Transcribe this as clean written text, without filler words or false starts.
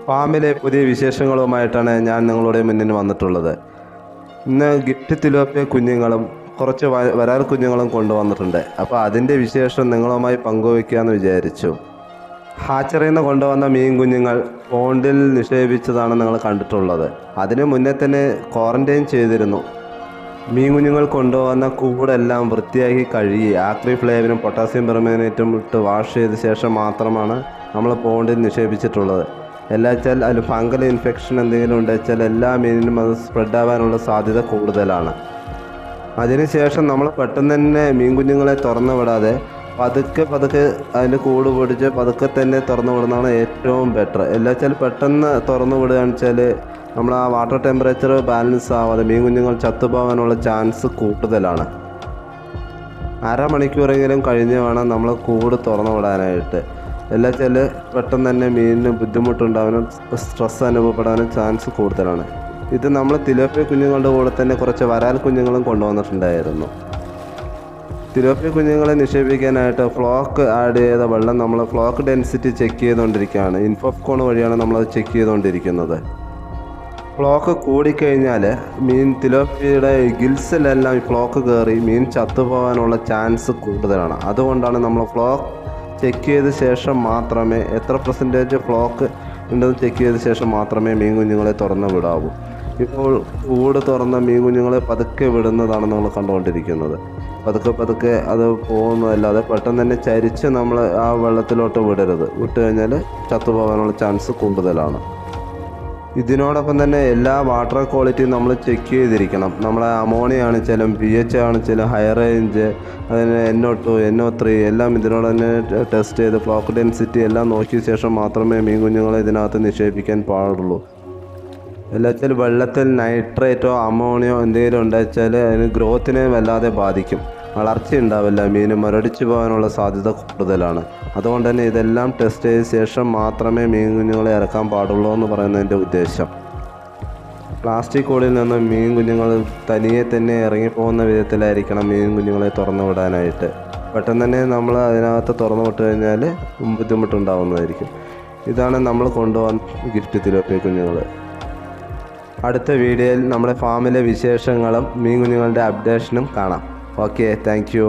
ഫാമിലെ പുതിയ വിശേഷങ്ങളുമായിട്ടാണ് ഞാൻ നിങ്ങളുടെ മുന്നിൽ വന്നിട്ടുള്ളത്. ഇന്ന് ഗിഫ്റ്റ് തിലോപ്പിയ കുഞ്ഞുങ്ങളും കുറച്ച് വരാൽ കുഞ്ഞുങ്ങളും കൊണ്ടുവന്നിട്ടുണ്ട്. അപ്പോൾ അതിൻ്റെ വിശേഷം നിങ്ങളുമായി പങ്കുവയ്ക്കാമെന്ന് വിചാരിച്ചു. ഹാച്ചറിയിൽ നിന്ന് കൊണ്ടുവന്ന മീൻ കുഞ്ഞുങ്ങൾ പോണ്ടിൽ നിക്ഷേപിച്ചതാണ് നിങ്ങൾ കണ്ടിട്ടുള്ളത്. അതിന് മുന്നേ തന്നെ ക്വാറൻറ്റൈൻ ചെയ്തിരുന്നു. മീൻ കുഞ്ഞുങ്ങൾ കൊണ്ടുവന്ന കൂടെല്ലാം വൃത്തിയാക്കി കഴുകി ആക്രി ഫ്ലേവിനും പൊട്ടാസ്യം പെർമാനേറ്റും ഇട്ട് വാഷ് ചെയ്ത ശേഷം മാത്രമാണ് നമ്മൾ പോണ്ടിൽ നിക്ഷേപിച്ചിട്ടുള്ളത്. എല്ലാ വെച്ചാൽ അതിൽ ഫംഗൽ ഇൻഫെക്ഷൻ എന്തെങ്കിലും ഉണ്ടെച്ചാൽ എല്ലാ മീനിനും അത് സ്പ്രെഡ് ആവാനുള്ള സാധ്യത കൂടുതലാണ്. അതിനുശേഷം നമ്മൾ പെട്ടെന്ന് തന്നെ മീൻ കുഞ്ഞുങ്ങളെ തുറന്നു വിടാതെ പതുക്കെ അതിൻ്റെ കൂട് പിടിച്ച് പതുക്കെ തന്നെ തുറന്നു വിടുന്നതാണ് ഏറ്റവും ബെറ്റർ. എല്ലാ വെച്ചാൽ പെട്ടെന്ന് തുറന്നു വിടുകയാണെന്ന് വെച്ചാൽ നമ്മൾ ആ വാട്ടർ ടെമ്പറേച്ചർ ബാലൻസ് ആവാതെ മീൻ കുഞ്ഞുങ്ങൾ ചത്തുപോകാനുള്ള ചാൻസ് കൂടുതലാണ്. അരമണിക്കൂറെങ്കിലും കഴിഞ്ഞ് വേണം നമ്മൾ കൂട് തുറന്നു വിടാനായിട്ട്. എല്ലാ വെച്ചാൽ പെട്ടെന്ന് തന്നെ മീനിന് ബുദ്ധിമുട്ടുണ്ടാവാനും സ്ട്രെസ് അനുഭവപ്പെടാനും ചാൻസ് കൂടുതലാണ്. ഇത് നമ്മൾ തിലോപ്പിയ കുഞ്ഞുങ്ങളുടെ കൂടെ തന്നെ കുറച്ച് വരാൽ കുഞ്ഞുങ്ങളും കൊണ്ടുവന്നിട്ടുണ്ടായിരുന്നു. തിലോപ്പിയ കുഞ്ഞുങ്ങളെ നിക്ഷേപിക്കാനായിട്ട് ഫ്ലോക്ക് ആഡ് ചെയ്ത വെള്ളം നമ്മൾ ഫ്ലോക്ക് ഡെൻസിറ്റി ചെക്ക് ചെയ്തുകൊണ്ടിരിക്കുകയാണ്. ഇൻഫോഫ്കോൺ വഴിയാണ് നമ്മളത് ചെക്ക് ചെയ്തുകൊണ്ടിരിക്കുന്നത്. ഫ്ലോക്ക് കൂടിക്കഴിഞ്ഞാൽ മീൻ തിലോപ്പിയുടെ ഗിൽസിലെല്ലാം ഈ ഫ്ലോക്ക് കയറി മീൻ ചത്തുപോകാനുള്ള ചാൻസ് കൂടുതലാണ്. അതുകൊണ്ടാണ് നമ്മൾ ഫ്ലോക്ക് ചെക്ക് ചെയ്ത ശേഷം മാത്രമേ എത്ര പെർസെൻറ്റേജ് ഫ്ലോക്ക് ഉണ്ടെന്ന് ചെക്ക് ചെയ്ത ശേഷം മാത്രമേ മീൻ കുഞ്ഞുങ്ങളെ തുറന്ന് വിടാവൂ. ഇപ്പോൾ കൂട് തുറന്ന മീൻ കുഞ്ഞുങ്ങളെ പതുക്കെ വിടുന്നതാണ് നമ്മൾ കണ്ടുകൊണ്ടിരിക്കുന്നത്. പതുക്കെ അത് പോകുന്നതല്ലാതെ പെട്ടെന്ന് തന്നെ ചരിച്ച് നമ്മൾ ആ വെള്ളത്തിലോട്ട് വിടരുത്. വിട്ട് കഴിഞ്ഞാൽ ചത്തുപോകാനുള്ള ചാൻസ് കൂടുതലാണ്. ഇതിനോടൊപ്പം തന്നെ എല്ലാ വാട്ടർ ക്വാളിറ്റിയും നമ്മൾ ചെക്ക് ചെയ്തിരിക്കണം. നമ്മളെ അമോണിയ ആണെച്ചാലും pH ആണെച്ചാലും ഹൈ റേഞ്ച്, അതിന് NO2 NO3 എല്ലാം ഇതിനോട് തന്നെ ടെസ്റ്റ് ചെയ്ത് ഫ്ലോക്ക് ഡെൻസിറ്റി എല്ലാം നോക്കിയ ശേഷം മാത്രമേ മീൻ കുഞ്ഞുങ്ങളെ ഇതിനകത്ത് നിക്ഷേപിക്കാൻ പാടുള്ളൂ. എന്നുവെച്ചാൽ വെള്ളത്തിൽ നൈട്രേറ്റോ അമോണിയോ എന്തെങ്കിലും ഉണ്ടാച്ചാൽ അതിന് ഗ്രോത്തിനെ വല്ലാതെ ബാധിക്കും. വളർച്ച ഉണ്ടാവില്ല, മീൻ മുരടിച്ചു പോകാനുള്ള സാധ്യത കൂടുതലാണ്. അതുകൊണ്ട് തന്നെ ഇതെല്ലാം ടെസ്റ്റ് ചെയ്ത ശേഷം മാത്രമേ മീൻ കുഞ്ഞുങ്ങളെ ഇറക്കാൻ പാടുള്ളൂ എന്ന് പറയുന്നതിൻ്റെ ഉദ്ദേശം. പ്ലാസ്റ്റിക് കൂടിൽ നിന്ന് മീൻ കുഞ്ഞുങ്ങൾ തനിയെ തന്നെ ഇറങ്ങിപ്പോകുന്ന വിധത്തിലായിരിക്കണം മീൻ കുഞ്ഞുങ്ങളെ തുറന്നു വിടാനായിട്ട്. പെട്ടെന്ന് തന്നെ നമ്മൾ അതിനകത്ത് തുറന്നു വിട്ട് കഴിഞ്ഞാൽ ബുദ്ധിമുട്ടുണ്ടാവുന്നതായിരിക്കും. ഇതാണ് നമ്മൾ കൊണ്ടുവന്ന ഗിഫ്റ്റ് തിലോപ്പിയ കുഞ്ഞുങ്ങൾ. അടുത്ത വീഡിയോയിൽ നമ്മുടെ ഫാമിലെ വിശേഷങ്ങളും മീൻ കുഞ്ഞുങ്ങളുടെ അപ്ഡേഷനും കാണാം. Okay, thank you.